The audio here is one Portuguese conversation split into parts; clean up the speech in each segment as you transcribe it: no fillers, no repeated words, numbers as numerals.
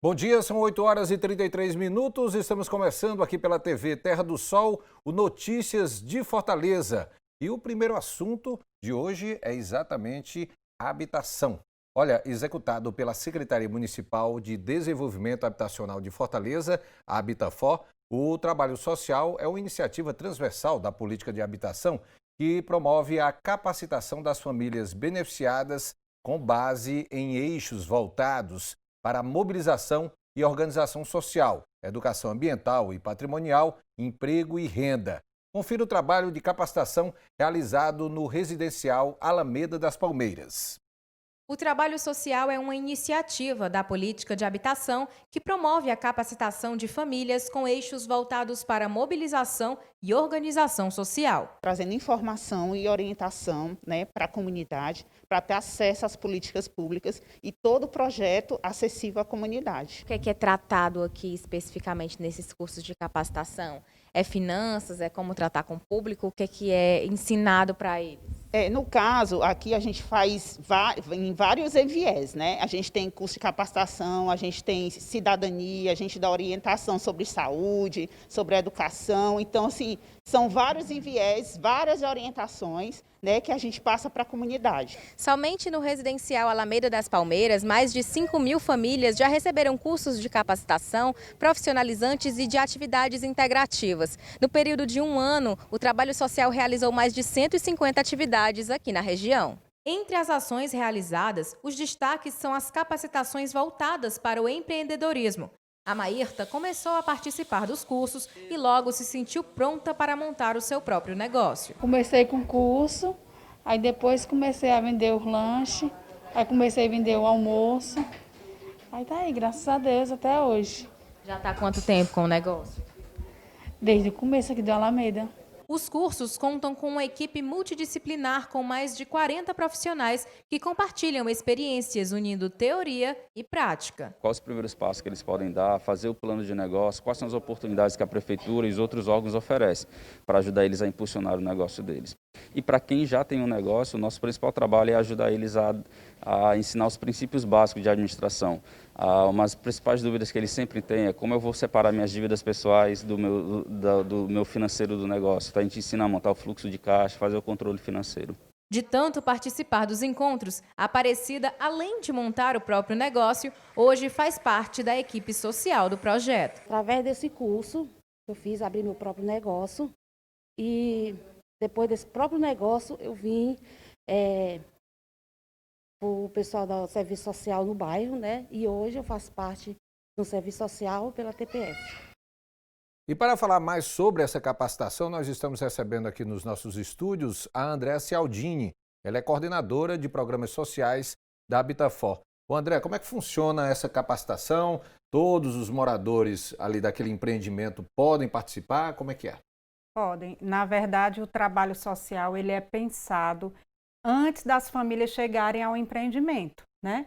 Bom dia, são 8 horas e 33 minutos. Estamos começando aqui pela TV Terra do Sol, o Notícias de Fortaleza. E o primeiro assunto de hoje é exatamente a habitação. Olha, executado pela Secretaria Municipal de Desenvolvimento Habitacional de Fortaleza, a Habitafor, o trabalho social é uma iniciativa transversal da política de habitação que promove a capacitação das famílias beneficiadas com base em eixos voltados para a mobilização e organização social, educação ambiental e patrimonial, emprego e renda. Confira o trabalho de capacitação realizado no residencial Alameda das Palmeiras. O trabalho social é uma iniciativa da política de habitação que promove a capacitação de famílias com eixos voltados para mobilização e organização social. Trazendo informação e orientação, para a comunidade, para ter acesso às políticas públicas e todo o projeto acessível à comunidade. O que é tratado aqui especificamente nesses cursos de capacitação? É finanças, é como tratar com o público? O que é ensinado para eles? No caso, aqui a gente faz em vários viés, né? A gente tem curso de capacitação, a gente tem cidadania, a gente dá orientação sobre saúde, sobre educação. Então, assim, são vários viés, várias orientações, né, que a gente passa para a comunidade. Somente no residencial Alameda das Palmeiras, mais de 5.000 famílias já receberam cursos de capacitação, profissionalizantes e de atividades integrativas. No período de um ano, o trabalho social realizou mais de 150 atividades aqui na região. Entre as ações realizadas, os destaques são as capacitações voltadas para o empreendedorismo. A Maírta começou a participar dos cursos e logo se sentiu pronta para montar o seu próprio negócio. Comecei com o curso, aí depois comecei a vender os lanches, aí comecei a vender o almoço. Aí tá aí, graças a Deus, até hoje. Já está há quanto tempo com o negócio? Desde o começo aqui do Alameda. Os cursos contam com uma equipe multidisciplinar com mais de 40 profissionais que compartilham experiências unindo teoria e prática. Quais os primeiros passos que eles podem dar, fazer o plano de negócio, quais são as oportunidades que a Prefeitura e os outros órgãos oferecem para ajudar eles a impulsionar o negócio deles. E para quem já tem um negócio, o nosso principal trabalho é ajudar eles a ensinar os princípios básicos de administração. Uma das principais dúvidas que eles sempre têm é como eu vou separar minhas dívidas pessoais do meu financeiro do negócio. Então a gente ensina a montar o fluxo de caixa, fazer o controle financeiro. De tanto participar dos encontros, a Aparecida, além de montar o próprio negócio, hoje faz parte da equipe social do projeto. Através desse curso, eu fiz abrir meu próprio negócio e depois desse próprio negócio eu vim o pessoal do serviço social no bairro, né? E hoje eu faço parte do serviço social pela TPF. E para falar mais sobre essa capacitação, nós estamos recebendo aqui nos nossos estúdios a Andréa Cialdini. Ela é coordenadora de programas sociais da Habitafor. Ô André, como é que funciona essa capacitação? Todos os moradores ali daquele empreendimento podem participar? Como é que é? Podem. Na verdade, o trabalho social ele é pensado antes das famílias chegarem ao empreendimento, né?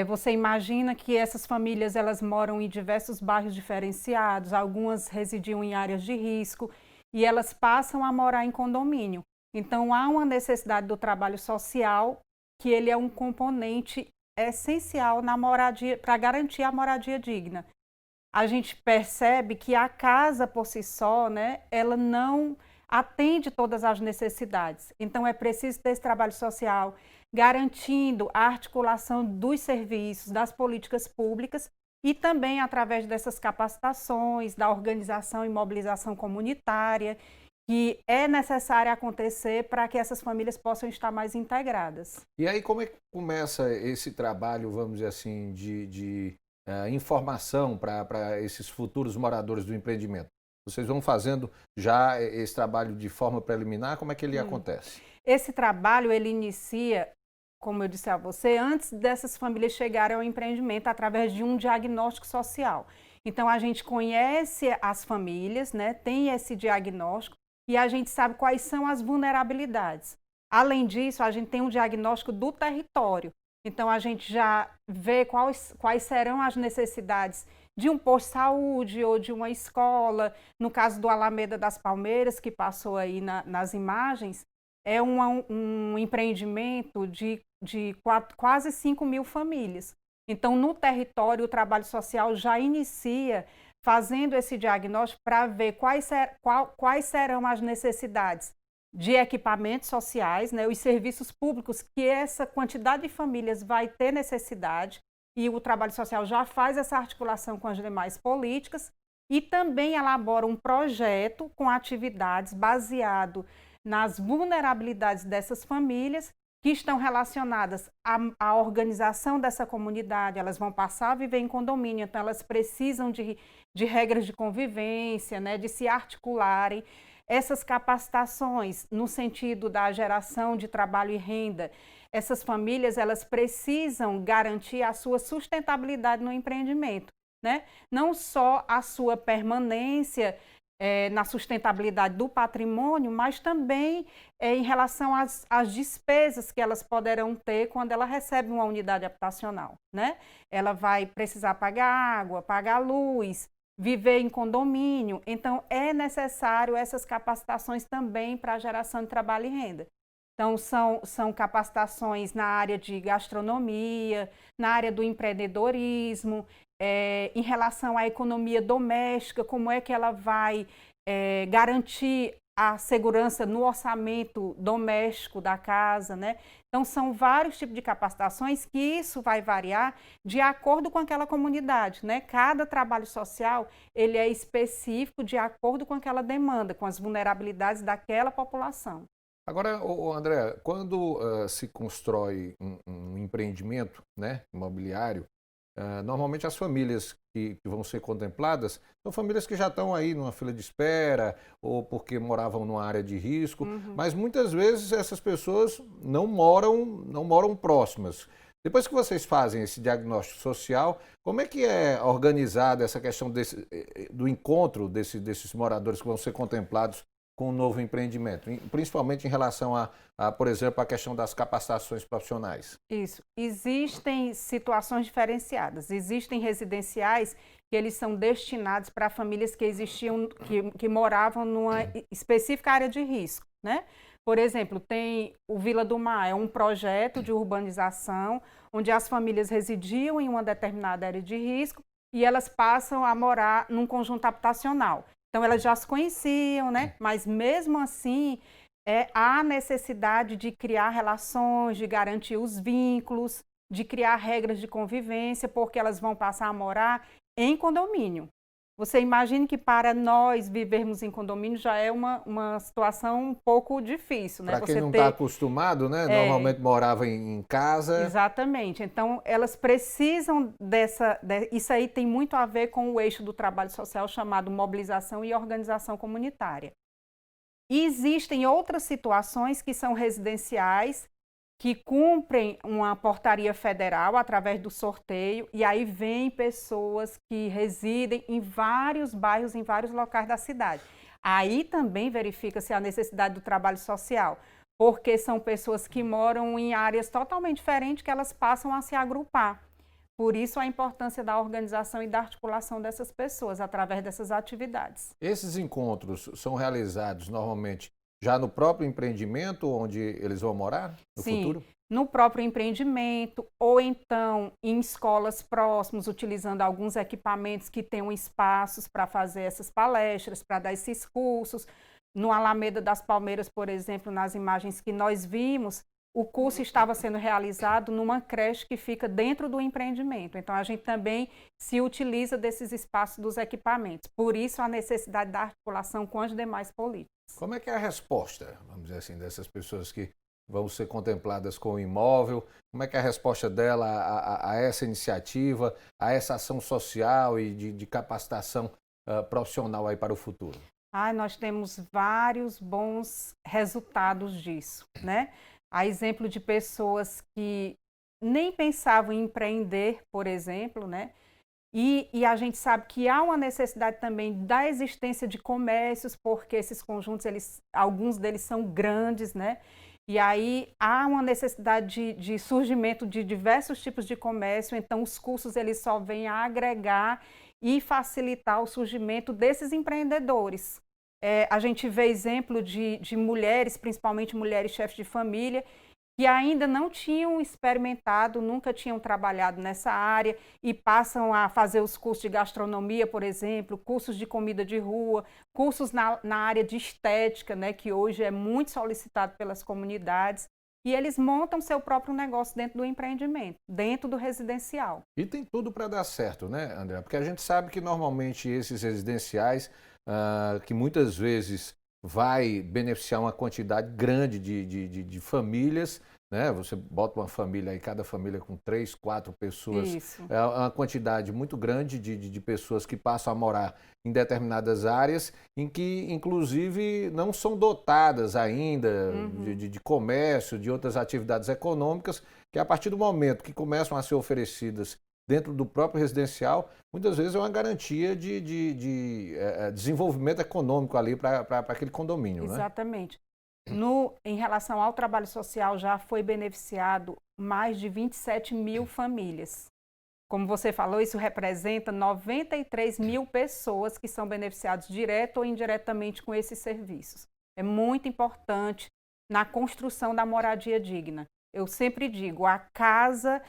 Você imagina que essas famílias elas moram em diversos bairros diferenciados, algumas residiam em áreas de risco e elas passam a morar em condomínio. Então, há uma necessidade do trabalho social que ele é um componente essencial na moradia, para garantir a moradia digna. A gente percebe que a casa por si só, né, ela não atende todas as necessidades. Então, é preciso ter esse trabalho social, garantindo a articulação dos serviços, das políticas públicas e também através dessas capacitações, da organização e mobilização comunitária, que é necessária acontecer para que essas famílias possam estar mais integradas. E aí, como é que começa esse trabalho, vamos dizer assim, de informação para esses futuros moradores do empreendimento? Vocês vão fazendo já esse trabalho de forma preliminar? Como é que ele acontece? Esse trabalho, ele inicia, como eu disse a você, antes dessas famílias chegarem ao empreendimento, através de um diagnóstico social. Então, a gente conhece as famílias, né, tem esse diagnóstico e a gente sabe quais são as vulnerabilidades. Além disso, a gente tem um diagnóstico do território. Então, a gente já vê quais serão as necessidades de um posto de saúde ou de uma escola. No caso do Alameda das Palmeiras, que passou aí nas imagens, é um empreendimento de quase 5.000 famílias. Então, no território, o trabalho social já inicia fazendo esse diagnóstico para ver quais serão as necessidades de equipamentos sociais, né, os serviços públicos que essa quantidade de famílias vai ter necessidade, e o trabalho social já faz essa articulação com as demais políticas, e também elabora um projeto com atividades baseado nas vulnerabilidades dessas famílias que estão relacionadas à organização dessa comunidade. Elas vão passar a viver em condomínio, então elas precisam de regras de convivência, né, de se articularem. Essas capacitações no sentido da geração de trabalho e renda, essas famílias elas precisam garantir a sua sustentabilidade no empreendimento, né? Não só a sua permanência na sustentabilidade do patrimônio, mas também em relação às despesas que elas poderão ter quando ela recebe uma unidade habitacional, né? Ela vai precisar pagar água, pagar luz, viver em condomínio, então é necessário essas capacitações também para a geração de trabalho e renda. Então são capacitações na área de gastronomia, na área do empreendedorismo, em relação à economia doméstica, como é que ela vai garantir a segurança no orçamento doméstico da casa, né? Então, são vários tipos de capacitações que isso vai variar de acordo com aquela comunidade, né? Cada trabalho social, ele é específico de acordo com aquela demanda, com as vulnerabilidades daquela população. Agora, André, quando se constrói um empreendimento, né, imobiliário, normalmente as famílias que vão ser contempladas são famílias que já estão aí numa fila de espera ou porque moravam numa área de risco, mas muitas vezes essas pessoas não moram próximas. Depois que vocês fazem esse diagnóstico social, como é que é organizada essa questão do encontro desses moradores que vão ser contemplados com um novo empreendimento, principalmente em relação por exemplo, a questão das capacitações profissionais? Isso. Existem situações diferenciadas. Existem residenciais que eles são destinados para famílias que moravam numa específica área de risco, né? Por exemplo, tem o Vila do Mar, é um projeto de urbanização onde as famílias residiam em uma determinada área de risco e elas passam a morar num conjunto habitacional. Então, elas já se conheciam, né? Mas, mesmo assim, há necessidade de criar relações, de garantir os vínculos, de criar regras de convivência, porque elas vão passar a morar em condomínio. Você imagine que para nós vivermos em condomínio já é uma situação um pouco difícil, né? Para quem não está acostumado, né? Normalmente morava em casa. Exatamente. Então, elas precisam isso aí tem muito a ver com o eixo do trabalho social chamado mobilização e organização comunitária. E existem outras situações que são residenciais, que cumprem uma portaria federal através do sorteio, e aí vêm pessoas que residem em vários bairros, em vários locais da cidade. Aí também verifica-se a necessidade do trabalho social, porque são pessoas que moram em áreas totalmente diferentes que elas passam a se agrupar. Por isso a importância da organização e da articulação dessas pessoas através dessas atividades. Esses encontros são realizados normalmente já no próprio empreendimento onde eles vão morar no futuro? Sim, no próprio empreendimento ou então em escolas próximas, utilizando alguns equipamentos que tenham espaços para fazer essas palestras, para dar esses cursos. No Alameda das Palmeiras, por exemplo, nas imagens que nós vimos, o curso estava sendo realizado numa creche que fica dentro do empreendimento. Então, a gente também se utiliza desses espaços dos equipamentos. Por isso, a necessidade da articulação com as demais políticas. Como é que é a resposta, vamos dizer assim, dessas pessoas que vão ser contempladas com o imóvel? Como é que é a resposta dela a essa iniciativa, a essa ação social e de capacitação profissional aí para o futuro? Nós temos vários bons resultados disso, né? Há exemplo de pessoas que nem pensavam em empreender, por exemplo, né? E a gente sabe que há uma necessidade também da existência de comércios, porque esses conjuntos, alguns deles são grandes, né? E aí há uma necessidade de surgimento de diversos tipos de comércio, então os cursos eles só vêm a agregar e facilitar o surgimento desses empreendedores. A gente vê exemplo de mulheres, principalmente mulheres chefes de família, que ainda não tinham experimentado, nunca tinham trabalhado nessa área e passam a fazer os cursos de gastronomia, por exemplo, cursos de comida de rua, cursos na área de estética, né, que hoje é muito solicitado pelas comunidades, e eles montam seu próprio negócio dentro do empreendimento, dentro do residencial. E tem tudo para dar certo, né, André? Porque a gente sabe que normalmente esses residenciais, que muitas vezes vai beneficiar uma quantidade grande de famílias, né? Você bota uma família aí, cada família com 3, 4 pessoas, Isso. é uma quantidade muito grande de pessoas que passam a morar em determinadas áreas em que, inclusive, não são dotadas ainda de comércio, de outras atividades econômicas, que a partir do momento que começam a ser oferecidas dentro do próprio residencial, muitas vezes é uma garantia de desenvolvimento econômico ali para aquele condomínio, né? Exatamente. Em relação ao trabalho social, já foi beneficiado mais de 27 mil famílias. Como você falou, isso representa 93 mil pessoas que são beneficiadas direto ou indiretamente com esses serviços. É muito importante na construção da moradia digna. Eu sempre digo, a casa,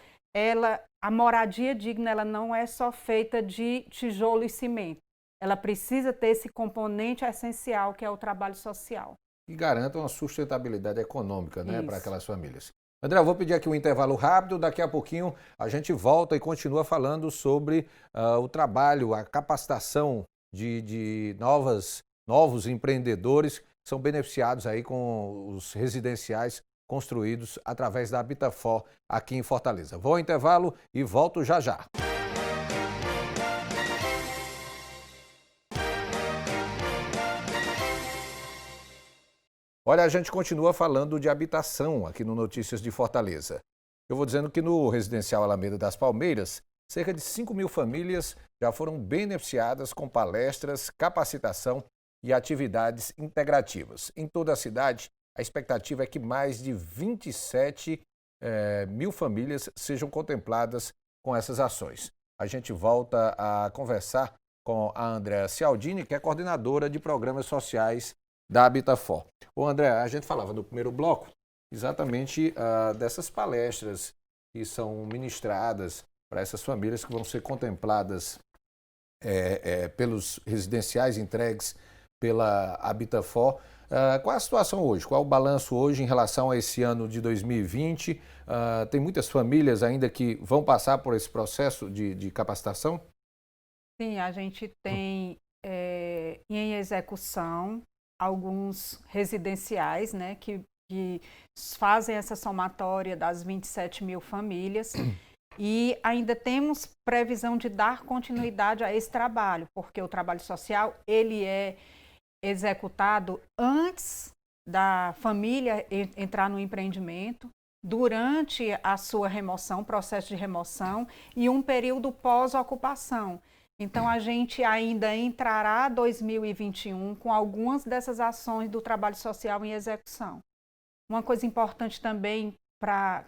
a moradia digna, ela não é só feita de tijolo e cimento. Ela precisa ter esse componente essencial que é o trabalho social. E garanta uma sustentabilidade econômica, né, para aquelas famílias. André, eu vou pedir aqui um intervalo rápido, daqui a pouquinho a gente volta e continua falando sobre o trabalho, a capacitação de novos empreendedores que são beneficiados aí com os residenciais construídos através da Habitafor aqui em Fortaleza. Vou ao intervalo e volto já já. Olha, a gente continua falando de habitação aqui no Notícias de Fortaleza. Eu vou dizendo que no residencial Alameda das Palmeiras, cerca de 5 mil famílias já foram beneficiadas com palestras, capacitação e atividades integrativas. Em toda a cidade, a expectativa é que mais de 27 mil famílias sejam contempladas com essas ações. A gente volta a conversar com a Andréa Cialdini, que é coordenadora de programas sociais da Habitafor. Ô André, a gente falava no primeiro bloco exatamente dessas palestras que são ministradas para essas famílias que vão ser contempladas pelos residenciais entregues pela Habitafor. Qual é a situação hoje? Qual é o balanço hoje em relação a esse ano de 2020? Tem muitas famílias ainda que vão passar por esse processo de capacitação? Sim, a gente tem em execução alguns residenciais, né, que fazem essa somatória das 27 mil famílias e ainda temos previsão de dar continuidade a esse trabalho, porque o trabalho social ele é executado antes da família entrar no empreendimento, durante a sua remoção, processo de remoção e um período pós-ocupação. Então, a gente ainda entrará 2021 com algumas dessas ações do trabalho social em execução. Uma coisa importante também para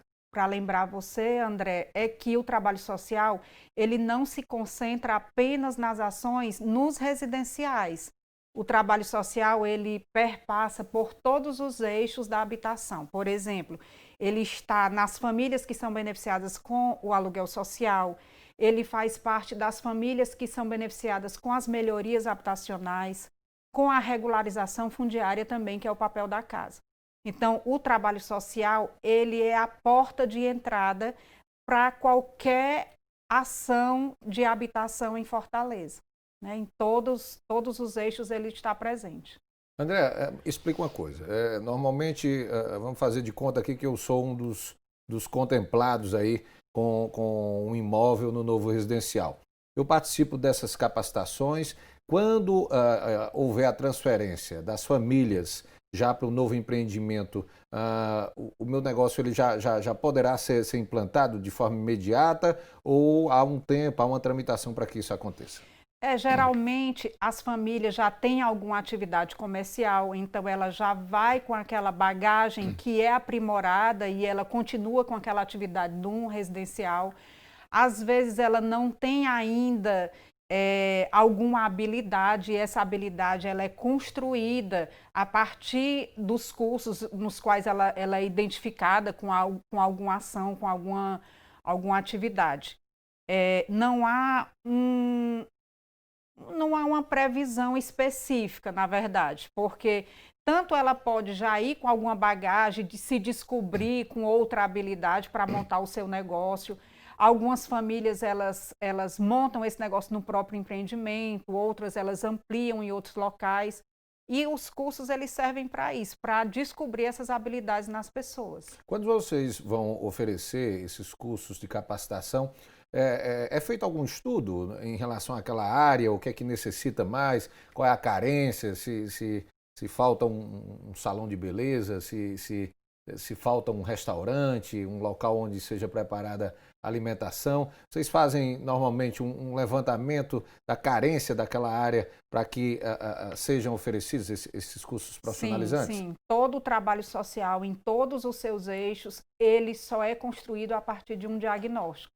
lembrar você, André, é que o trabalho social ele não se concentra apenas nas ações nos residenciais. O trabalho social ele perpassa por todos os eixos da habitação. Por exemplo, ele está nas famílias que são beneficiadas com o aluguel social, ele faz parte das famílias que são beneficiadas com as melhorias habitacionais, com a regularização fundiária também, que é o papel da casa. Então, o trabalho social, ele é a porta de entrada para qualquer ação de habitação em Fortaleza, né? Em todos os eixos ele está presente. André, explica uma coisa. Normalmente, vamos fazer de conta aqui que eu sou um dos contemplados aí com um imóvel no novo residencial. Eu participo dessas capacitações. Quando houver a transferência das famílias já para o novo empreendimento, o meu negócio ele já poderá ser implantado de forma imediata ou há um tempo, há uma tramitação para que isso aconteça? Geralmente as famílias já têm alguma atividade comercial, então ela já vai com aquela bagagem que é aprimorada e ela continua com aquela atividade de um residencial. Às vezes ela não tem ainda alguma habilidade, e essa habilidade ela é construída a partir dos cursos nos quais ela é identificada com alguma ação, com alguma atividade. Não há uma previsão específica, na verdade, porque tanto ela pode já ir com alguma bagagem de se descobrir com outra habilidade para montar o seu negócio. Algumas famílias, elas montam esse negócio no próprio empreendimento, outras elas ampliam em outros locais. E os cursos, eles servem para isso, para descobrir essas habilidades nas pessoas. Quando vocês vão oferecer esses cursos de capacitação, é feito algum estudo em relação àquela área, o que é que necessita mais, qual é a carência, se falta um salão de beleza, se falta um restaurante, um local onde seja preparada a alimentação. Vocês fazem normalmente um levantamento da carência daquela área para que sejam oferecidos esses cursos profissionalizantes? Sim, sim. Todo o trabalho social, em todos os seus eixos, ele só é construído a partir de um diagnóstico.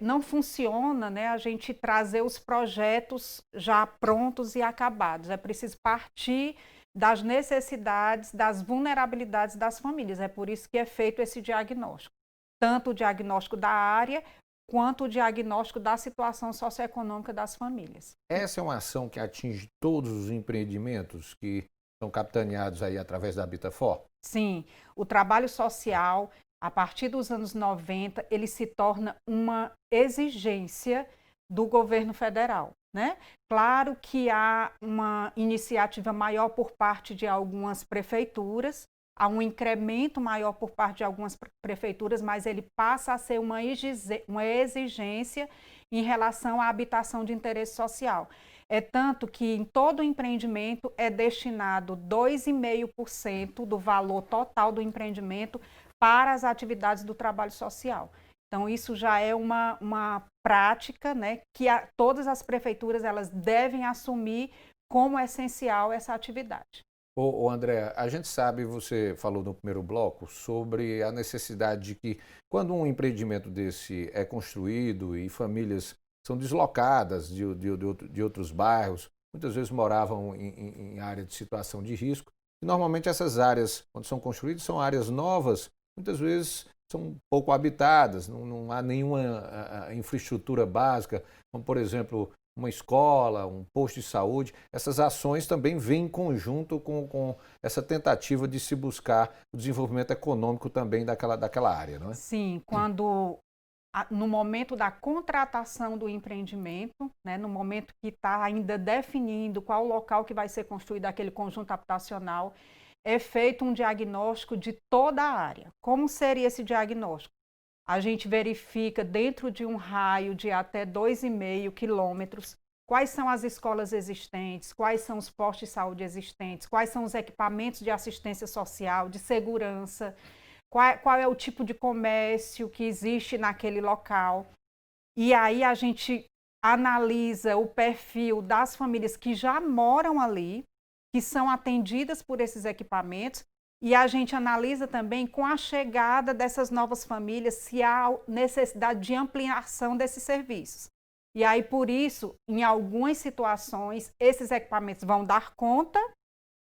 Não funciona, né, a gente trazer os projetos já prontos e acabados. É preciso partir das necessidades, das vulnerabilidades das famílias. É por isso que é feito esse diagnóstico. Tanto o diagnóstico da área, quanto o diagnóstico da situação socioeconômica das famílias. Essa é uma ação que atinge todos os empreendimentos que são capitaneados aí através da Habitafor? Sim, o trabalho social, a partir dos anos 90, ele se torna uma exigência do governo federal, né? Claro que há uma iniciativa maior por parte de algumas prefeituras, há um incremento maior por parte de algumas prefeituras, mas ele passa a ser uma exigência em relação à habitação de interesse social. É tanto que em todo empreendimento é destinado 2,5% do valor total do empreendimento para as atividades do trabalho social. Então, isso já é uma prática, né, que todas as prefeituras elas devem assumir como essencial essa atividade. André, a gente sabe, você falou no primeiro bloco, sobre a necessidade de que, quando um empreendimento desse é construído e famílias são deslocadas de outros bairros, muitas vezes moravam em área de situação de risco, e normalmente essas áreas, quando são construídas, são áreas novas, muitas vezes são pouco habitadas, não há nenhuma infraestrutura básica, como, por exemplo, uma escola, um posto de saúde. Essas ações também vêm em conjunto com essa tentativa de se buscar o desenvolvimento econômico também daquela área, não é? Sim, no momento da contratação do empreendimento, né, no momento que está ainda definindo qual o local que vai ser construído aquele conjunto habitacional, é feito um diagnóstico de toda a área. Como seria esse diagnóstico? A gente verifica dentro de um raio de até 2,5 quilômetros quais são as escolas existentes, quais são os postos de saúde existentes, quais são os equipamentos de assistência social, de segurança, qual é o tipo de comércio que existe naquele local. E aí a gente analisa o perfil das famílias que já moram ali, que são atendidas por esses equipamentos, e a gente analisa também com a chegada dessas novas famílias se há necessidade de ampliação desses serviços. E aí, por isso, em algumas situações, esses equipamentos vão dar conta,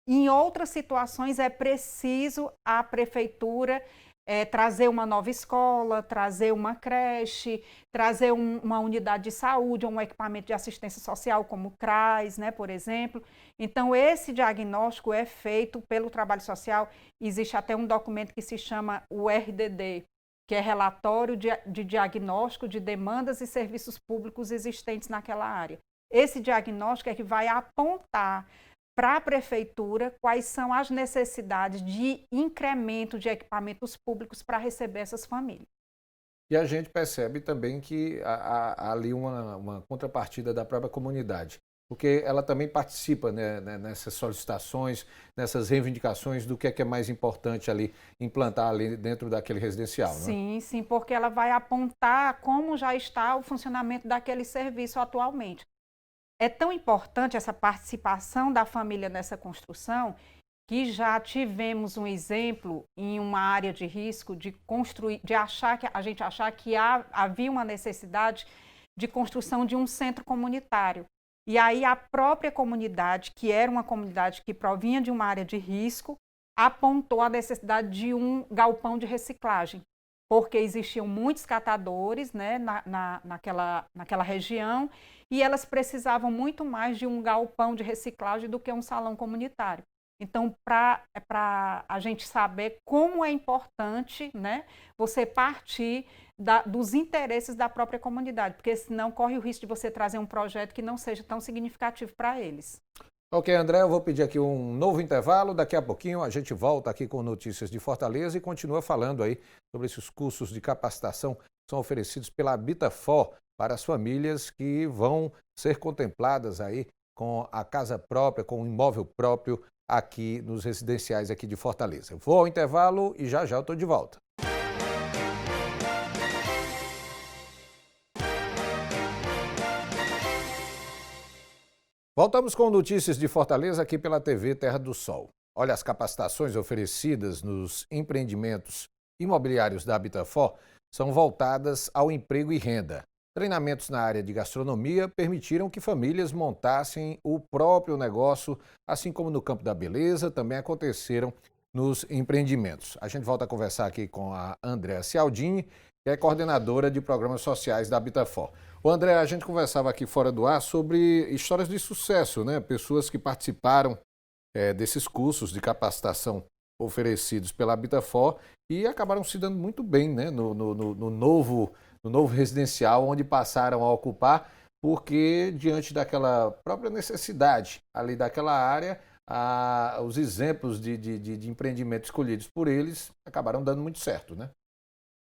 em outras situações é preciso a prefeitura trazer uma nova escola, trazer uma creche, trazer uma unidade de saúde, um equipamento de assistência social, como o CRAS, né, por exemplo. Então, esse diagnóstico é feito pelo trabalho social. Existe até um documento que se chama o RDD, que é Relatório de Diagnóstico de Demandas e Serviços Públicos Existentes naquela área. Esse diagnóstico é que vai apontar para a prefeitura quais são as necessidades de incremento de equipamentos públicos para receber essas famílias. E a gente percebe também que há ali uma contrapartida da própria comunidade, porque ela também participa, né, nessas solicitações, nessas reivindicações do que é mais importante ali implantar ali dentro daquele residencial, né? Sim, sim, porque ela vai apontar como já está o funcionamento daquele serviço atualmente. É tão importante essa participação da família nessa construção que já tivemos um exemplo em uma área de risco de construir, de a gente achar que havia uma necessidade de construção de um centro comunitário. E aí a própria comunidade, que era uma comunidade que provinha de uma área de risco, apontou a necessidade de um galpão de reciclagem, porque existiam muitos catadores, né, naquela região, e elas precisavam muito mais de um galpão de reciclagem do que um salão comunitário. Então, para a gente saber como é importante, né, você partir dos interesses da própria comunidade, porque senão corre o risco de você trazer um projeto que não seja tão significativo para eles. Ok, André, eu vou pedir aqui um novo intervalo. Daqui a pouquinho a gente volta aqui com notícias de Fortaleza e continua falando aí sobre esses cursos de capacitação que são oferecidos pela Habitafor para as famílias que vão ser contempladas aí com a casa própria, com o imóvel próprio aqui nos residenciais aqui de Fortaleza. Vou ao intervalo e já eu estou de volta. Voltamos com notícias de Fortaleza aqui pela TV Terra do Sol. Olha, as capacitações oferecidas nos empreendimentos imobiliários da Habitafor são voltadas ao emprego e renda. Treinamentos na área de gastronomia permitiram que famílias montassem o próprio negócio, assim como no campo da beleza, também aconteceram nos empreendimentos. A gente volta a conversar aqui com a Andréa Cialdini, que é coordenadora de programas sociais da Habitafor. O André, a gente conversava aqui fora do ar sobre histórias de sucesso, né? Pessoas que participaram desses cursos de capacitação oferecidos pela Habitafor e acabaram se dando muito bem, né? No novo residencial onde passaram a ocupar, porque diante daquela própria necessidade ali daquela área, os exemplos de empreendimento escolhidos por eles acabaram dando muito certo, né?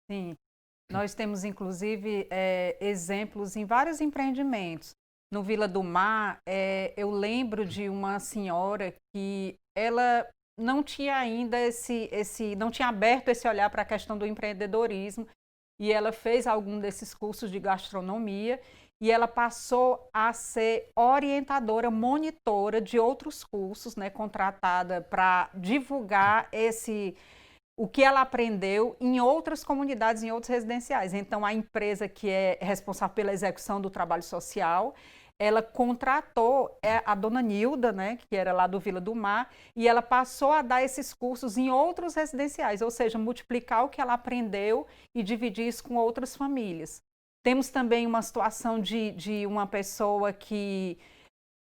Sim. Nós temos, inclusive, exemplos em vários empreendimentos. No Vila do Mar, eu lembro de uma senhora que ela não tinha ainda não tinha aberto esse olhar para a questão do empreendedorismo, e ela fez algum desses cursos de gastronomia e ela passou a ser orientadora, monitora de outros cursos, né, contratada para divulgar o que ela aprendeu em outras comunidades, em outros residenciais. Então, a empresa que é responsável pela execução do trabalho social, ela contratou a dona Nilda, né, que era lá do Vila do Mar, e ela passou a dar esses cursos em outros residenciais, ou seja, multiplicar o que ela aprendeu e dividir isso com outras famílias. Temos também uma situação de uma pessoa que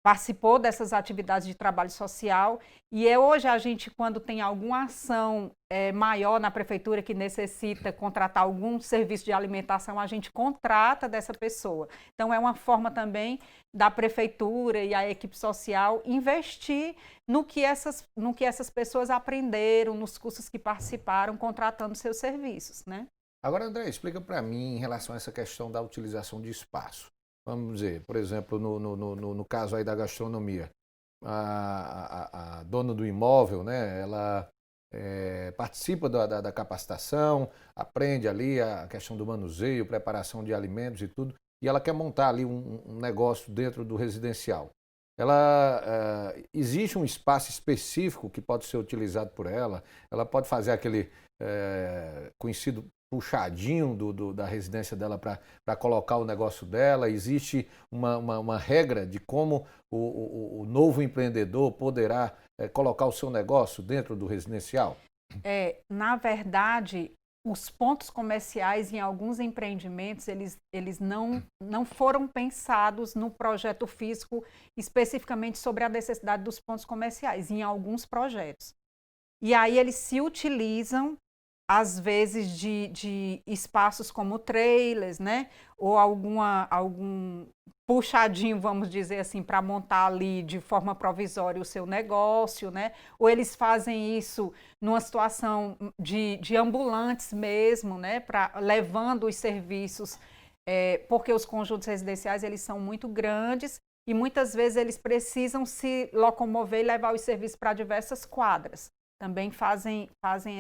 participou dessas atividades de trabalho social e hoje a gente, quando tem alguma ação maior na prefeitura que necessita contratar algum serviço de alimentação, a gente contrata dessa pessoa. Então é uma forma também da prefeitura e a equipe social investir no que essas pessoas aprenderam, nos cursos que participaram, contratando seus serviços, né? Agora, André, explica para mim em relação a essa questão da utilização de espaço. Vamos dizer, por exemplo, no caso aí da gastronomia, a dona do imóvel, né, ela participa da capacitação, aprende ali a questão do manuseio, preparação de alimentos e tudo, e ela quer montar ali um negócio dentro do residencial. Existe um espaço específico que pode ser utilizado por ela pode fazer aquele conhecido puxadinho da residência dela para colocar o negócio dela? Existe uma regra de como o novo empreendedor poderá colocar o seu negócio dentro do residencial? Na verdade, os pontos comerciais em alguns empreendimentos, eles não foram pensados no projeto físico especificamente sobre a necessidade dos pontos comerciais, em alguns projetos. E aí eles se utilizam às vezes de espaços como trailers, né? Ou algum puxadinho, vamos dizer assim, para montar ali de forma provisória o seu negócio, né? Ou eles fazem isso numa situação de ambulantes mesmo, né? Levando os serviços, porque os conjuntos residenciais eles são muito grandes e muitas vezes eles precisam se locomover e levar os serviços para diversas quadras. Também fazem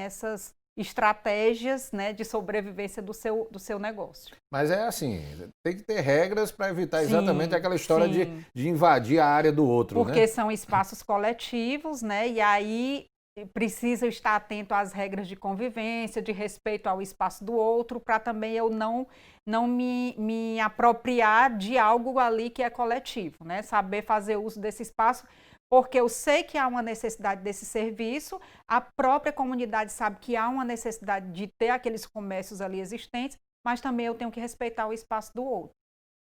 essas estratégias, né, de sobrevivência do seu negócio. Mas é assim, tem que ter regras para evitar exatamente aquela história de invadir a área do outro, porque né? São espaços coletivos, né, e aí precisa estar atento às regras de convivência, de respeito ao espaço do outro, para também eu não me apropriar de algo ali que é coletivo, né? Saber fazer uso desse espaço, porque eu sei que há uma necessidade desse serviço, a própria comunidade sabe que há uma necessidade de ter aqueles comércios ali existentes, mas também eu tenho que respeitar o espaço do outro.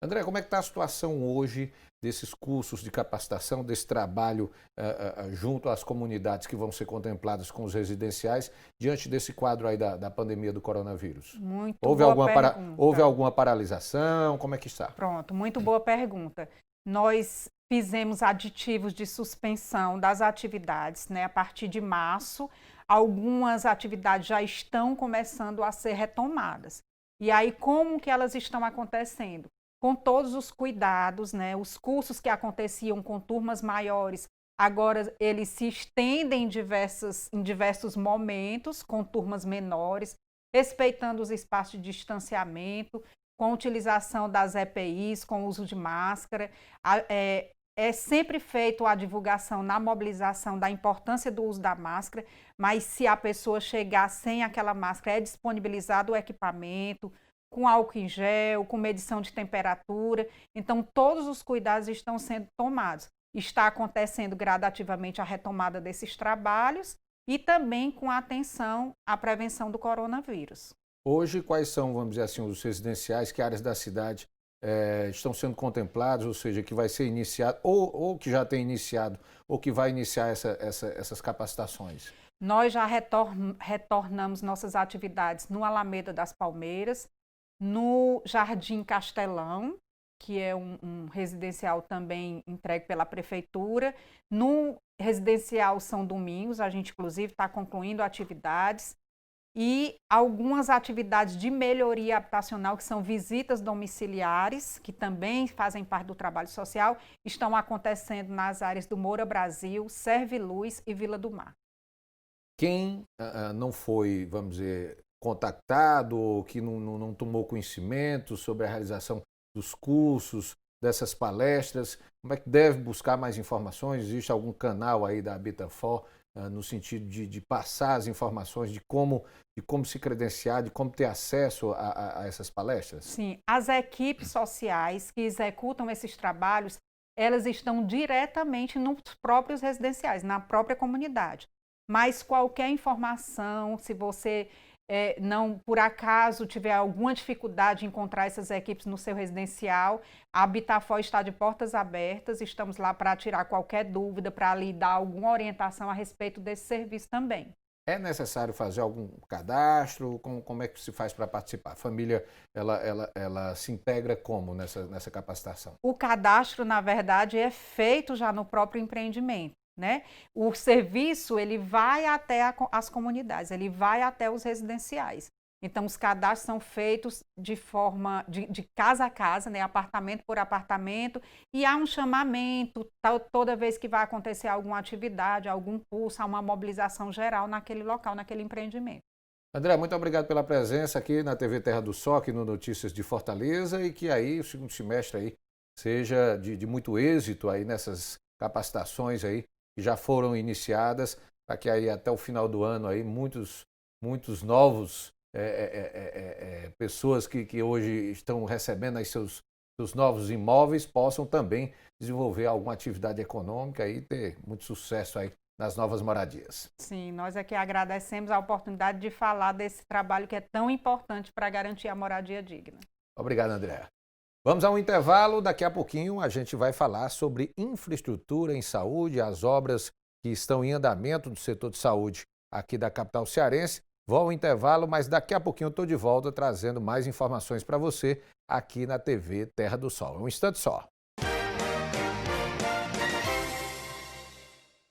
André, como é que está a situação hoje desses cursos de capacitação, desse trabalho junto às comunidades que vão ser contempladas com os residenciais, diante desse quadro aí da pandemia do coronavírus? Houve alguma paralisação? Como é que está? Pronto, muito boa pergunta. Nós fizemos aditivos de suspensão das atividades, né, a partir de março. Algumas atividades já estão começando a ser retomadas. E aí, como que elas estão acontecendo? Com todos os cuidados, né? Os cursos que aconteciam com turmas maiores, agora eles se estendem em diversos momentos, com turmas menores, respeitando os espaços de distanciamento, com a utilização das EPIs, com o uso de máscara. É sempre feito a divulgação na mobilização da importância do uso da máscara, mas se a pessoa chegar sem aquela máscara, é disponibilizado o equipamento, com álcool em gel, com medição de temperatura. Então, todos os cuidados estão sendo tomados. Está acontecendo gradativamente a retomada desses trabalhos e também com atenção à prevenção do coronavírus. Hoje, quais são, vamos dizer assim, os residenciais, que áreas da cidade estão sendo contemplados, ou seja, que vai ser iniciado, ou que já tem iniciado, ou que vai iniciar essas capacitações? Nós já retornamos nossas atividades no Alameda das Palmeiras, no Jardim Castelão, que é um residencial também entregue pela prefeitura, no residencial São Domingos, a gente inclusive está concluindo atividades, e algumas atividades de melhoria habitacional, que são visitas domiciliares, que também fazem parte do trabalho social, estão acontecendo nas áreas do Moura Brasil, Serviluz e Vila do Mar. Quem não foi, vamos dizer, contactado ou que não tomou conhecimento sobre a realização dos cursos, dessas palestras, como é que deve buscar mais informações? Existe algum canal aí da Habitafor no sentido de passar as informações de como se credenciar, de como ter acesso a essas palestras? Sim, as equipes sociais que executam esses trabalhos, elas estão diretamente nos próprios residenciais, na própria comunidade. Mas qualquer informação, se você não, por acaso, tiver alguma dificuldade em encontrar essas equipes no seu residencial, a Habitafor está de portas abertas, estamos lá para tirar qualquer dúvida, para lhe dar alguma orientação a respeito desse serviço também. É necessário fazer algum cadastro? Como é que se faz para participar? A família, ela se integra como nessa capacitação? O cadastro, na verdade, é feito já no próprio empreendimento, né? O serviço, ele vai até as comunidades, ele vai até os residenciais. Então, os cadastros são feitos de forma de casa a casa, né? Apartamento por apartamento, e há um chamamento toda vez que vai acontecer alguma atividade, algum curso, há uma mobilização geral naquele local, naquele empreendimento. André, muito obrigado pela presença aqui na TV Terra do Sol, aqui no Notícias de Fortaleza, e que aí o segundo semestre aí seja de muito êxito aí nessas capacitações aí que já foram iniciadas, para que aí até o final do ano aí muitos novos pessoas que hoje estão recebendo aí seus novos imóveis possam também desenvolver alguma atividade econômica e ter muito sucesso aí nas novas moradias. Sim, nós aqui agradecemos a oportunidade de falar desse trabalho que é tão importante para garantir a moradia digna. Obrigado, André. Vamos a um intervalo, daqui a pouquinho a gente vai falar sobre infraestrutura em saúde, as obras que estão em andamento do setor de saúde aqui da capital cearense. Vou ao intervalo, mas daqui a pouquinho eu estou de volta trazendo mais informações para você aqui na TV Terra do Sol. Um instante só.